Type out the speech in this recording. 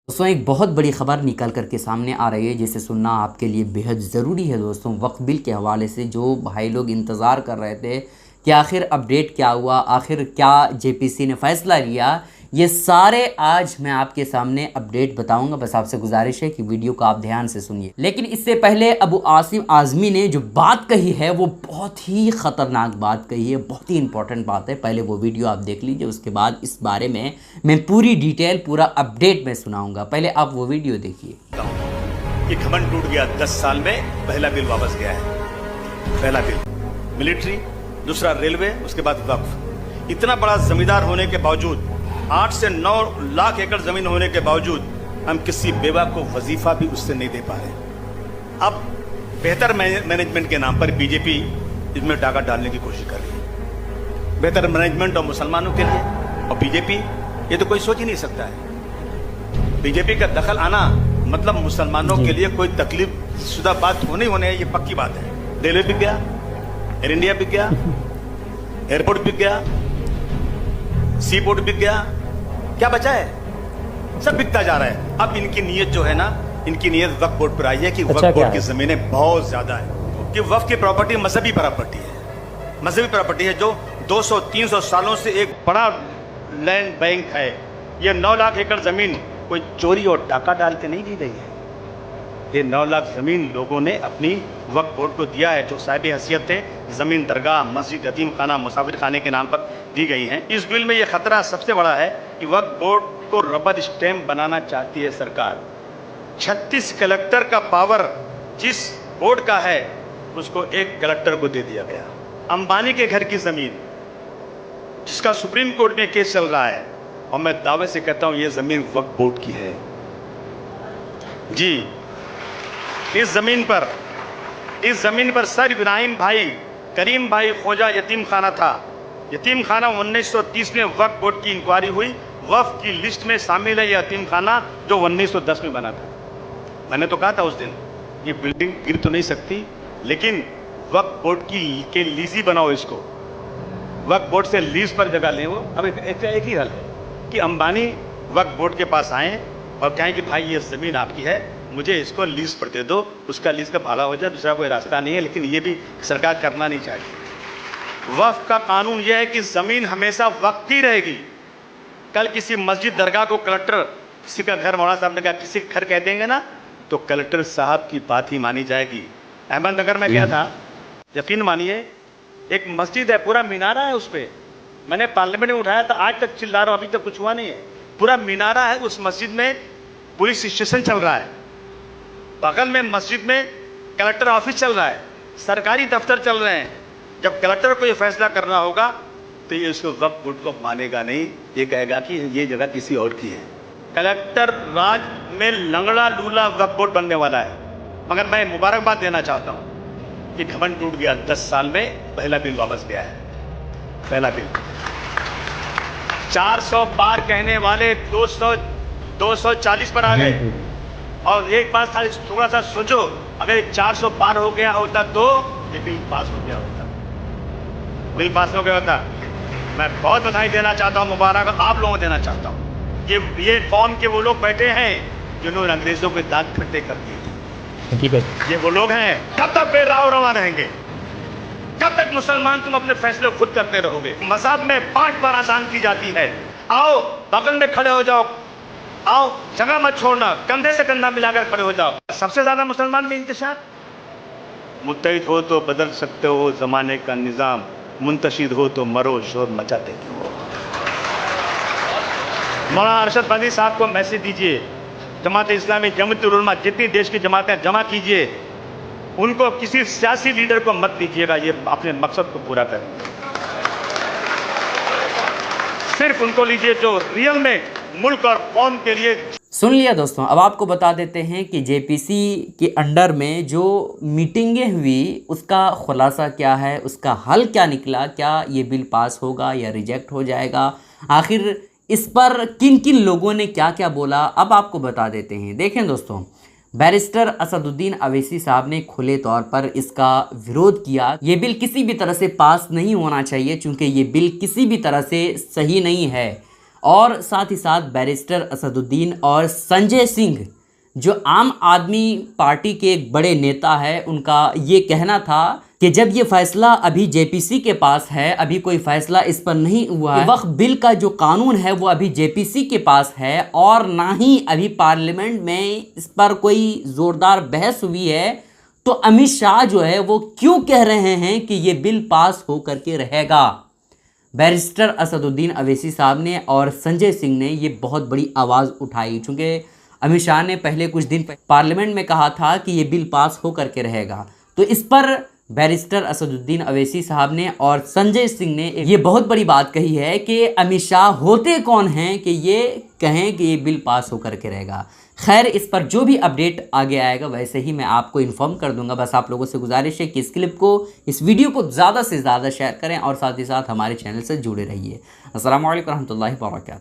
दोस्तों एक बहुत बड़ी खबर निकल कर के सामने आ रही है जिसे सुनना आपके लिए बेहद ज़रूरी है। दोस्तों वक्फ बिल के हवाले से जो भाई लोग इंतज़ार कर रहे थे कि आखिर अपडेट क्या हुआ, आखिर क्या जेपीसी ने फ़ैसला लिया, ये सारे आज मैं आपके सामने अपडेट बताऊंगा। बस आपसे गुजारिश है कि वीडियो को आप ध्यान से सुनिए। लेकिन इससे पहले अबू आसिम आज़मी ने जो बात कही है वो बहुत ही ख़तरनाक बात कही है, बहुत ही इंपॉर्टेंट बात है। पहले वो वीडियो आप देख लीजिए, उसके बाद इस बारे में मैं पूरी डिटेल, पूरा अपडेट में सुनाऊंगा। पहले आप वो वीडियो देखिए। ये घमंड टूट गया। 10 साल में पहला बिल वापस गया है। पहला बिल मिलिट्री, दूसरा रेलवे, उसके बाद वक्फ। इतना बड़ा जमींदार होने के बावजूद, 8 से 9 लाख एकड़ जमीन होने के बावजूद हम किसी बेवा को वजीफा भी उससे नहीं दे पा रहे। अब बेहतर मैनेजमेंट के नाम पर बीजेपी इसमें डाका डालने की कोशिश कर रही है। बेहतर मैनेजमेंट और मुसलमानों के लिए, और बीजेपी, ये तो कोई सोच ही नहीं सकता है। बीजेपी का दखल आना मतलब मुसलमानों के लिए कोई तकलीफ शुदा बात होने ये पक्की बात है। रेलवे बिक गया, एयर इंडिया बिक गया, एयरपोर्ट बिक गया, सी पोर्ट बिक गया, क्या बचा है? सब बिकता जा रहा है। अब इनकी नीयत जो है ना, इनकी नीयत वक्फ बोर्ड पर आई है कि वक्फ बोर्ड की जमीनें बहुत ज्यादा है, कि वक्फ की प्रॉपर्टी मजहबी प्रॉपर्टी है। मजहबी प्रॉपर्टी है जो 200-300 सालों से एक बड़ा लैंड बैंक है। ये 9 लाख एकड़ जमीन कोई चोरी और डाका डाल के नहीं दी गई है। ये 9 लाख जमीन लोगों ने अपनी वक्फ बोर्ड को दिया है, जो साहिब हैसियत थे। जमीन दरगाह, मस्जिद, यतीम खाना, मुसाफिर खाने के नाम पर दी गई हैं। इस बिल में ये खतरा सबसे बड़ा है कि वक्फ बोर्ड को रबर स्टैम्प बनाना चाहती है सरकार। 36 कलेक्टर का पावर जिस बोर्ड का है उसको एक कलेक्टर को दे दिया गया। अंबानी के घर की जमीन, जिसका सुप्रीम कोर्ट में केस चल रहा है, और मैं दावे से कहता हूं ये जमीन वक्फ बोर्ड की है। जी, इस जमीन पर सर इब्राहिम भाई, करीम भाई खोजा यतीम खाना था। यतीम खाना 1930 में वक्फ बोर्ड की इंक्वायरी हुई, वक्फ की लिस्ट में शामिल है ये यतीम खाना जो 1910 में बना था। मैंने तो कहा था उस दिन ये बिल्डिंग गिर तो नहीं सकती, लेकिन वक्फ बोर्ड के लीज ही बनाओ इसको। वक्फ बोर्ड से लीज पर जगह लें। वो अब एक ही हल है कि अंबानी वक्फ बोर्ड के पास आए और कहें कि भाई ये ज़मीन आपकी है, मुझे इसको लीज पर दे दो। उसका लीज का भाड़ा हो जाए, दूसरा कोई रास्ता नहीं है। लेकिन ये भी सरकार करना नहीं चाहती। वक्फ का कानून यह है कि ज़मीन हमेशा वक्फ ही रहेगी। कल किसी मस्जिद, दरगाह को कलेक्टर, किसी का घर, मौलाना साहब ने कहा किसी का घर कह देंगे ना, तो कलेक्टर साहब की बात ही मानी जाएगी। अहमदनगर में गया था, यकीन मानिए, एक मस्जिद है, पूरा मीनारा है उस पर। मैंने पार्लियामेंट में उठाया था, आज तक चिल्ला रहा हूँ, अभी तक कुछ हुआ नहीं है। पूरा मीनारा है, उस मस्जिद में पुलिस स्टेशन चल रहा है, बगल में मस्जिद में कलेक्टर ऑफिस चल रहा है, सरकारी दफ्तर चल रहे हैं। जब कलेक्टर को ये फैसला करना होगा तो ये उसको वक्फ बोर्ड को मानेगा नहीं, ये कहेगा कि ये जगह किसी और की है। कलेक्टर राज में लंगड़ा लूला वक्फ बोर्ड बनने वाला है। मगर मैं मुबारकबाद देना चाहता हूँ कि घमंड टूट गया। 10 साल में पहला बिल वापस गया है। पहला बिल 400 पार कहने वाले 240 पर आ गए। और एक बात खाली थोड़ा सा सोचो, अगर 400 पार हो गया होता तो ये बिल पास हो गया होता। बिल पास हो गया होता। मैं बहुत बधाई देना चाहता हूँ, मुबारक आप लोगों को देना चाहता हूँ। ये कौम के वो लोग बैठे हैं जिन्होंने अंग्रेजों के दांत खट्टे कर दिए। ये वो लोग हैं। कब तक बेराव रवा रहेंगे? कब तक मुसलमान तुम अपने फैसले खुद करते रहोगे? मज़हब में 5 बार अज़ान की जाती है। आओ बगल में खड़े हो जाओ, आओ जगह मत छोड़ना, कंधे से कंधा मिलाकर खड़े हो जाओ। सबसे ज्यादा मुसलमान में इंतशार। मुत्तहिद हो तो बदल सकते हो जमाने का निजाम, मुंतशिद हो तो मरो शोर मचाते हो। मौलाना अरशद बंदी साहब को मैसेज दीजिए, जमात इस्लामी, जमात उलमा, जितनी देश की जमातें जमा कीजिए, उनको किसी सियासी लीडर को मत दीजिएगा, ये अपने मकसद को पूरा करें। सिर्फ उनको लीजिए जो रियल में मुल्क और कौम के लिए। सुन लिया दोस्तों। अब आपको बता देते हैं कि जेपीसी के अंडर में जो मीटिंगें हुई उसका खुलासा क्या है, उसका हल क्या निकला, क्या ये बिल पास होगा या रिजेक्ट हो जाएगा, आखिर इस पर किन किन लोगों ने क्या क्या बोला, अब आपको बता देते हैं। देखें दोस्तों, बैरिस्टर असदुद्दीन अवैसी साहब ने खुले तौर पर इसका विरोध किया। ये बिल किसी भी तरह से पास नहीं होना चाहिए, चूँकि ये बिल किसी भी तरह से सही नहीं है और साथ ही साथ बैरिस्टर असदुद्दीन और संजय सिंह जो आम आदमी पार्टी के एक बड़े नेता है, उनका ये कहना था कि जब ये फैसला अभी जेपीसी के पास है, अभी कोई फैसला इस पर नहीं हुआ है, वक्फ बिल का जो कानून है वो अभी जेपीसी के पास है और ना ही अभी पार्लियामेंट में इस पर कोई ज़ोरदार बहस हुई है, तो अमित शाह जो है वो क्यों कह रहे हैं कि ये बिल पास हो करके रहेगा। बैरिस्टर असदुद्दीन अवैसी साहब ने और संजय सिंह ने ये बहुत बड़ी आवाज़ उठाई, चूँकि अमित शाह ने पहले कुछ दिन पार्लियामेंट में कहा था कि ये बिल पास हो करके रहेगा, तो इस पर बैरिस्टर असदुद्दीन अवैसी साहब ने और संजय सिंह ने ये बहुत बड़ी बात कही है कि अमित शाह होते कौन हैं कि ये कहें कि ये बिल पास हो करके रहेगा। खैर, इस पर जो भी अपडेट आगे आएगा वैसे ही मैं आपको इन्फॉर्म कर दूंगा। बस आप लोगों से गुजारिश है कि इस क्लिप को, इस वीडियो को ज़्यादा से ज़्यादा शेयर करें और साथ ही साथ हमारे चैनल से जुड़े रहिए। अस्सलाम वालेकुम रहमतुल्लाहि व बरकातहू।